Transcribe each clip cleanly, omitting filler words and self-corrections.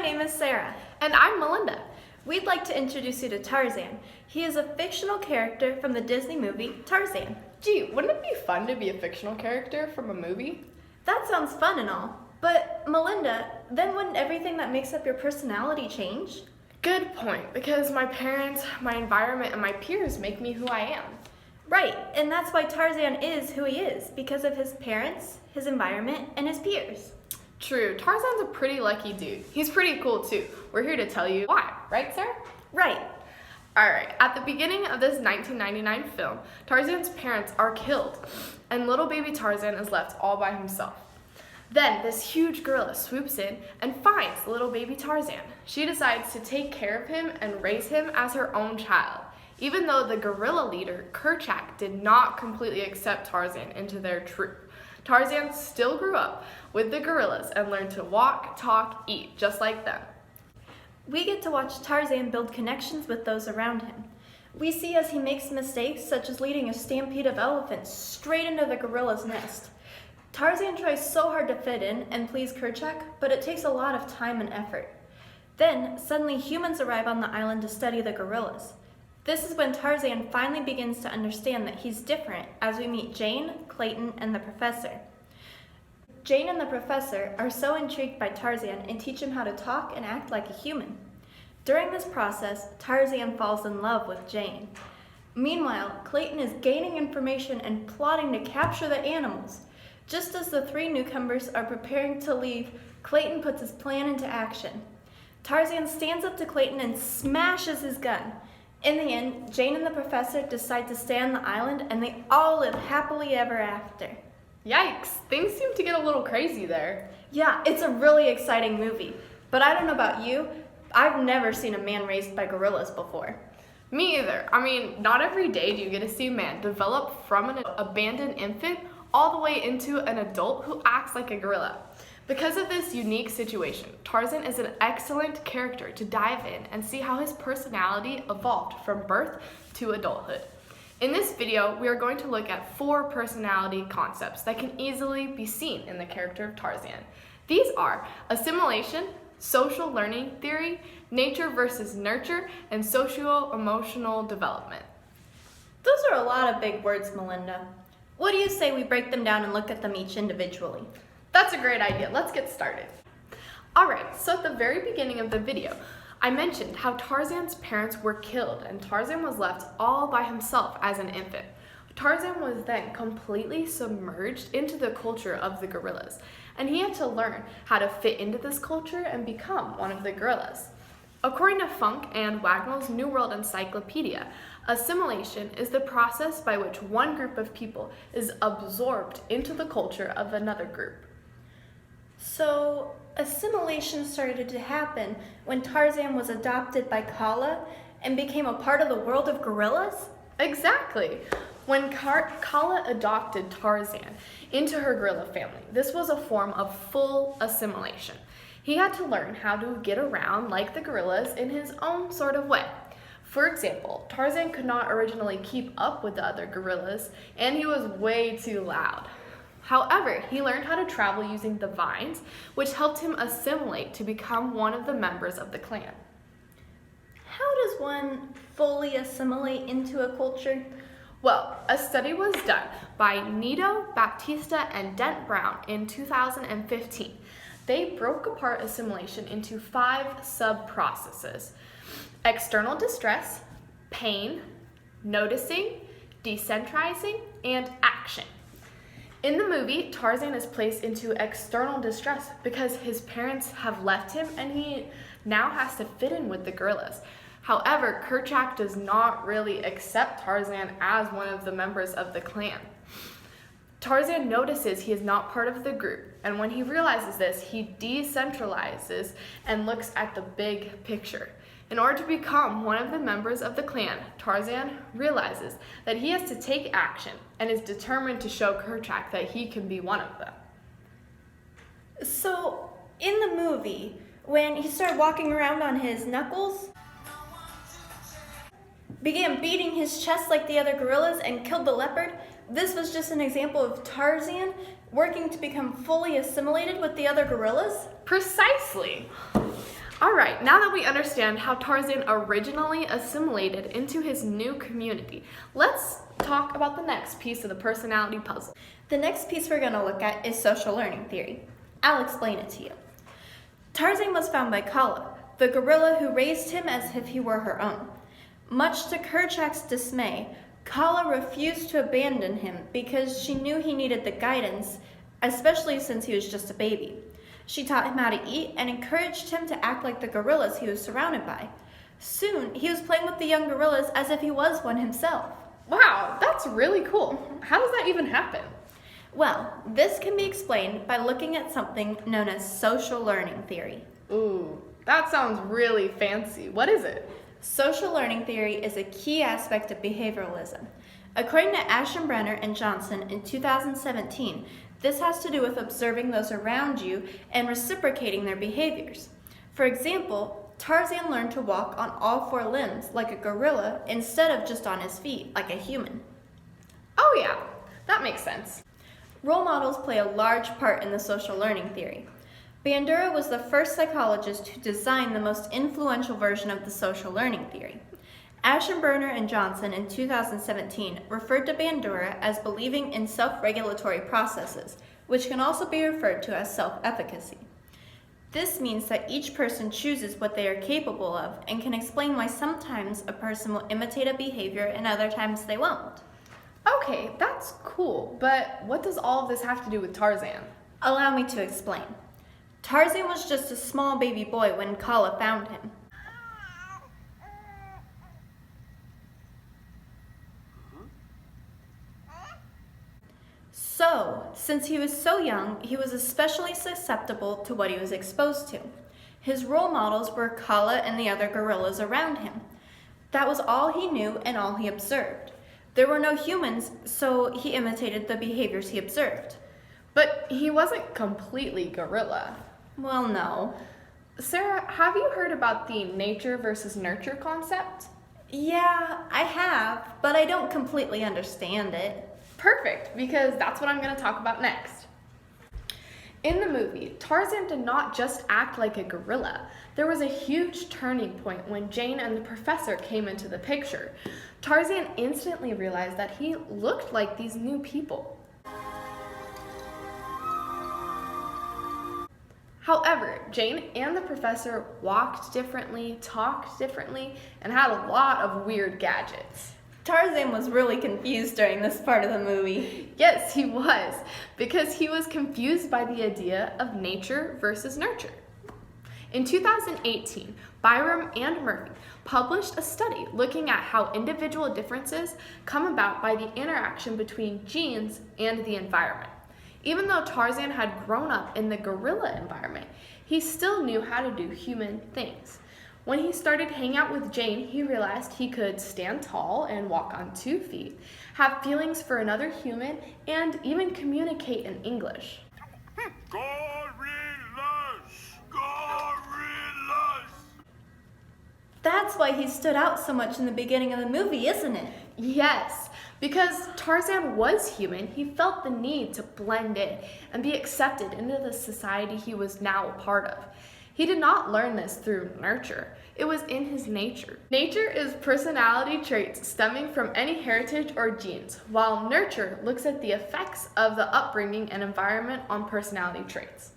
name is Sarah. And I'm Melinda. We'd like to introduce you to Tarzan. He is a fictional character from the Disney movie Tarzan. Gee, wouldn't it be fun to be a fictional character from a movie? That sounds fun and all, but Melinda, then wouldn't everything that makes up your personality change? Good point, because my parents, my environment, and my peers make me who I am. Right, and that's why Tarzan is who he is, because of his parents, his environment, and his peers. True, Tarzan's a pretty lucky dude. He's pretty cool too. We're here to tell you why, right, Sarah? Right. Alright, at the beginning of this 1999 film, Tarzan's parents are killed, and little baby Tarzan is left all by himself. Then this huge gorilla swoops in and finds little baby Tarzan. She decides to take care of him and raise him as her own child, even though the gorilla leader, Kerchak, did not completely accept Tarzan into their troop. Tarzan still grew up with the gorillas and learned to walk, talk, eat, just like them. We get to watch Tarzan build connections with those around him. We see as he makes mistakes, such as leading a stampede of elephants straight into the gorilla's nest. Tarzan tries so hard to fit in and please Kerchak, but it takes a lot of time and effort. Then, suddenly humans arrive on the island to study the gorillas. This is when Tarzan finally begins to understand that he's different as we meet Jane, Clayton, and the professor. Jane and the professor are so intrigued by Tarzan and teach him how to talk and act like a human. During this process, Tarzan falls in love with Jane. Meanwhile, Clayton is gaining information and plotting to capture the animals. Just as the three newcomers are preparing to leave, Clayton puts his plan into action. Tarzan stands up to Clayton and smashes his gun. In the end, Jane and the professor decide to stay on the island and they all live happily ever after. Yikes, things seem to get a little crazy there. Yeah, it's a really exciting movie. But I don't know about you, I've never seen a man raised by gorillas before. Me either. I mean, not every day do you get to see a man develop from an abandoned infant all the way into an adult who acts like a gorilla. Because of this unique situation, Tarzan is an excellent character to dive in and see how his personality evolved from birth to adulthood. In this video, we are going to look at 4 personality concepts that can easily be seen in the character of Tarzan. These are assimilation, social learning theory, nature versus nurture, and socio-emotional development. Those are a lot of big words, Melinda. What do you say we break them down and look at them each individually? That's a great idea. Let's get started. Alright, so at the very beginning of the video, I mentioned how Tarzan's parents were killed and Tarzan was left all by himself as an infant. Tarzan was then completely submerged into the culture of the gorillas, and he had to learn how to fit into this culture and become one of the gorillas. According to Funk and Wagnall's New World Encyclopedia, assimilation is the process by which one group of people is absorbed into the culture of another group. So, assimilation started to happen when Tarzan was adopted by Kala and became a part of the world of gorillas? Exactly. When Kala adopted Tarzan into her gorilla family, this was a form of full assimilation. He had to learn how to get around like the gorillas in his own sort of way. For example, Tarzan could not originally keep up with the other gorillas, and he was way too loud. However, he learned how to travel using the vines, which helped him assimilate to become one of the members of the clan. How does one fully assimilate into a culture? Well, a study was done by Nito, Baptista, and Dent Brown in 2015. They broke apart assimilation into 5 sub-processes: external distress, pain, noticing, decentralizing, and action. In the movie, Tarzan is placed into external distress because his parents have left him and he now has to fit in with the gorillas. However, Kerchak does not really accept Tarzan as one of the members of the clan. Tarzan notices he is not part of the group, and when he realizes this, he decentralizes and looks at the big picture. In order to become one of the members of the clan, Tarzan realizes that he has to take action and is determined to show Kerchak that he can be one of them. So, in the movie, when he started walking around on his knuckles, began beating his chest like the other gorillas and killed the leopard, this was just an example of Tarzan working to become fully assimilated with the other gorillas? Precisely. Alright, now that we understand how Tarzan originally assimilated into his new community, let's talk about the next piece of the personality puzzle. The next piece we're going to look at is social learning theory. I'll explain it to you. Tarzan was found by Kala, the gorilla who raised him as if he were her own. Much to Kerchak's dismay, Kala refused to abandon him because she knew he needed the guidance, especially since he was just a baby. She taught him how to eat and encouraged him to act like the gorillas he was surrounded by. Soon, he was playing with the young gorillas as if he was one himself. Wow, that's really cool. How does that even happen? Well, this can be explained by looking at something known as social learning theory. Ooh, that sounds really fancy. What is it? Social learning theory is a key aspect of behavioralism. According to Aschenbrenner and Johnson in 2017, this has to do with observing those around you and reciprocating their behaviors. For example, Tarzan learned to walk on all four limbs like a gorilla instead of just on his feet like a human. Oh yeah, that makes sense. Role models play a large part in the social learning theory. Bandura was the first psychologist who designed the most influential version of the social learning theory. Aschenbrenner and Johnson in 2017 referred to Bandura as believing in self-regulatory processes, which can also be referred to as self-efficacy. This means that each person chooses what they are capable of and can explain why sometimes a person will imitate a behavior and other times they won't. Okay, that's cool, but what does all of this have to do with Tarzan? Allow me to explain. Tarzan was just a small baby boy when Kala found him. So, since he was so young, he was especially susceptible to what he was exposed to. His role models were Kala and the other gorillas around him. That was all he knew and all he observed. There were no humans, so he imitated the behaviors he observed. But he wasn't completely gorilla. Well, no. Sarah, have you heard about the nature versus nurture concept? Yeah, I have, but I don't completely understand it. Perfect, because that's what I'm going to talk about next. In the movie, Tarzan did not just act like a gorilla. There was a huge turning point when Jane and the professor came into the picture. Tarzan instantly realized that he looked like these new people. However, Jane and the professor walked differently, talked differently, and had a lot of weird gadgets. Tarzan was really confused during this part of the movie. Yes, he was, because he was confused by the idea of nature versus nurture. In 2018, Byram and Murphy published a study looking at how individual differences come about by the interaction between genes and the environment. Even though Tarzan had grown up in the gorilla environment, he still knew how to do human things. When he started hanging out with Jane, he realized he could stand tall and walk on 2 feet, have feelings for another human, and even communicate in English. That's why he stood out so much in the beginning of the movie, isn't it? Yes, because Tarzan was human, he felt the need to blend in and be accepted into the society he was now a part of. He did not learn this through nurture. It was in his nature. Nature is personality traits stemming from any heritage or genes, while nurture looks at the effects of the upbringing and environment on personality traits.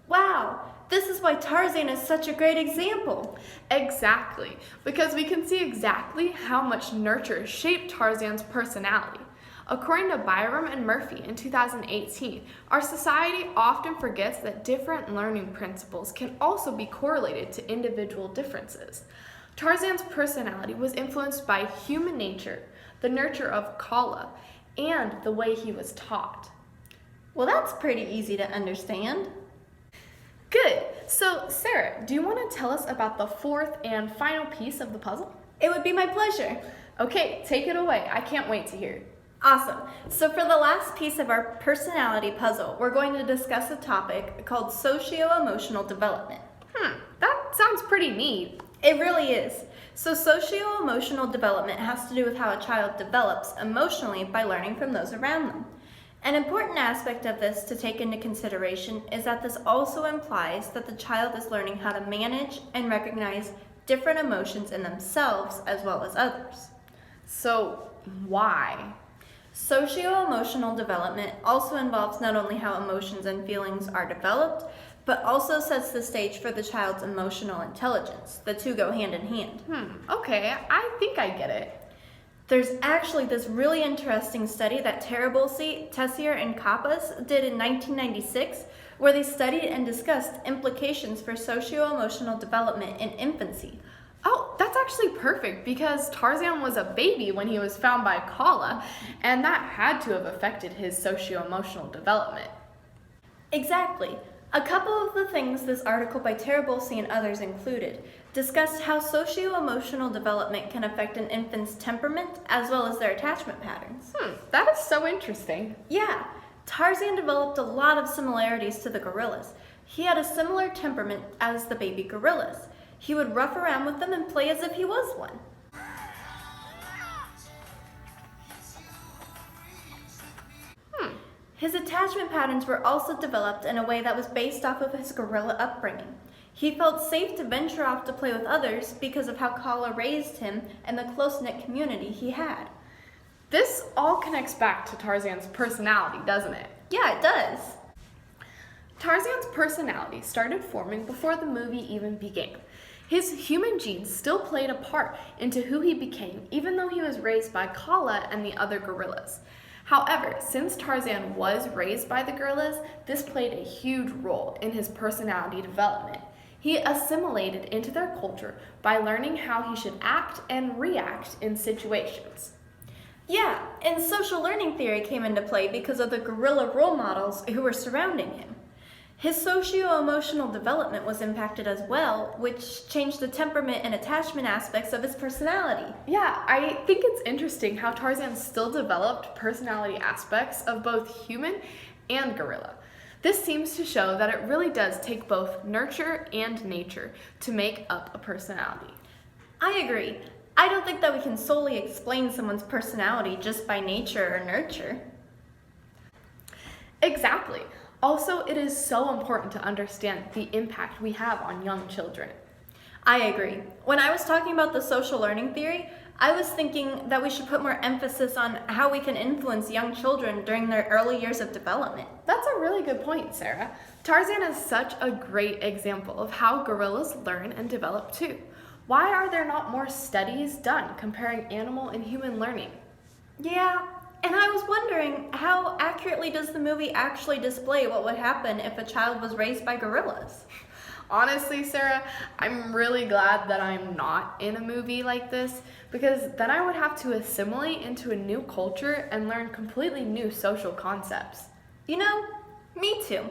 Wow, this is why Tarzan is such a great example. Exactly, because we can see exactly how much nurture shaped Tarzan's personality. According to Byram and Murphy in 2018, our society often forgets that different learning principles can also be correlated to individual differences. Tarzan's personality was influenced by human nature, the nurture of Kala, and the way he was taught. Well, that's pretty easy to understand. Good. So, Sarah, do you want to tell us about the fourth and final piece of the puzzle? It would be my pleasure. Okay, take it away. I can't wait to hear. Awesome. So for the last piece of our personality puzzle, we're going to discuss a topic called socio-emotional development. That sounds pretty neat. It really is. So socio-emotional development has to do with how a child develops emotionally by learning from those around them. An important aspect of this to take into consideration is that this also implies that the child is learning how to manage and recognize different emotions in themselves as well as others. So, why? Socio-emotional development also involves not only how emotions and feelings are developed, but also sets the stage for the child's emotional intelligence. The two go hand in hand. Okay, I think I get it. There's actually this really interesting study that Tessier, and Kappas did in 1996, where they studied and discussed implications for socio-emotional development in infancy. Oh, that's actually perfect because Tarzan was a baby when he was found by Kala, and that had to have affected his socio-emotional development. Exactly. A couple of the things this article by Tarabolsi and others included discussed how socio-emotional development can affect an infant's temperament as well as their attachment patterns. That is so interesting. Yeah, Tarzan developed a lot of similarities to the gorillas. He had a similar temperament as the baby gorillas. He would rough around with them and play as if he was one. His attachment patterns were also developed in a way that was based off of his gorilla upbringing. He felt safe to venture off to play with others because of how Kala raised him and the close-knit community he had. This all connects back to Tarzan's personality, doesn't it? Yeah, it does. Tarzan's personality started forming before the movie even began. His human genes still played a part into who he became, even though he was raised by Kala and the other gorillas. However, since Tarzan was raised by the gorillas, this played a huge role in his personality development. He assimilated into their culture by learning how he should act and react in situations. Yeah, and social learning theory came into play because of the gorilla role models who were surrounding him. His socio-emotional development was impacted as well, which changed the temperament and attachment aspects of his personality. Yeah, I think it's interesting how Tarzan still developed personality aspects of both human and gorilla. This seems to show that it really does take both nurture and nature to make up a personality. I agree. I don't think that we can solely explain someone's personality just by nature or nurture. Exactly. Also, it is so important to understand the impact we have on young children. I agree. When I was talking about the social learning theory, I was thinking that we should put more emphasis on how we can influence young children during their early years of development. That's a really good point, Sarah. Tarzan is such a great example of how gorillas learn and develop too. Why are there not more studies done comparing animal and human learning? Yeah, and I was wondering, how accurately does the movie actually display what would happen if a child was raised by gorillas? Honestly, Sarah, I'm really glad that I'm not in a movie like this because then I would have to assimilate into a new culture and learn completely new social concepts. You know, me too.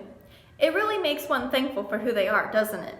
It really makes one thankful for who they are, doesn't it?